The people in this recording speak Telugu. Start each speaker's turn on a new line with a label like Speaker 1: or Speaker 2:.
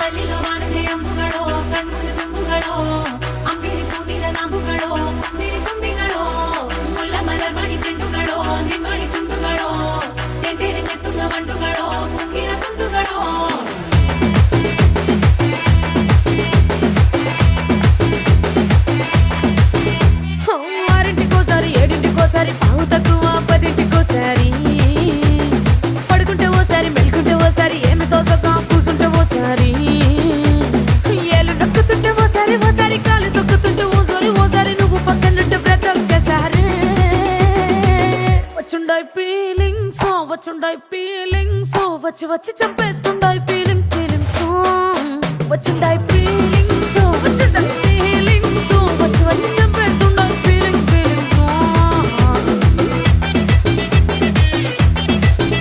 Speaker 1: ಮಲ್ಲಿಗ ವಾಣದೆ ಅಂಬುಗಳೋ ಕಣ್ಮುಳ ತುಂಬುಗಳೋ ಅಂಬಿಳಿ ಕೂದಿನ ನಾಂಬುಗಳೋ ಚಿರಿ ತುಂಬಿಗಳೋ ಮುಲ್ಲ ಮಲರ್ ಮಣಿ ಚೆಂಡುಗಳೋ ನಿಮ್ಮಣಿ ಚುಂಡುಗಳೋ ತೆಂಟೆರೆ ಚೆತ್ತುಂಗ ಮಂಟುಗಳೋ ಕುಂಗಿನ ತುಂಡುಗಳೋ ఆరింటికోసారి ఏడింటికోసారి పావు తక్కువ పదింటికోసారి పడుకుంటే ఓసారి మెలుకుంటే ఓసారి ఏమి తోసక కూసుంటే ఓసారి ఏలు నొక్కుతుంటే ఓసారి ఓసారి కాలు తొక్కుతుంటే ఓసారి నువ్వు పక్కనుంటే బ్రతొక్కసారి వచ్చుండాయి ఫీలింగ్స్ వచ్చి వచ్చి చంపేస్తుండాయి ఫీలింగ్స్ వచ్చుండాయి ఫీలింగ్స్ వచ్చుండాయి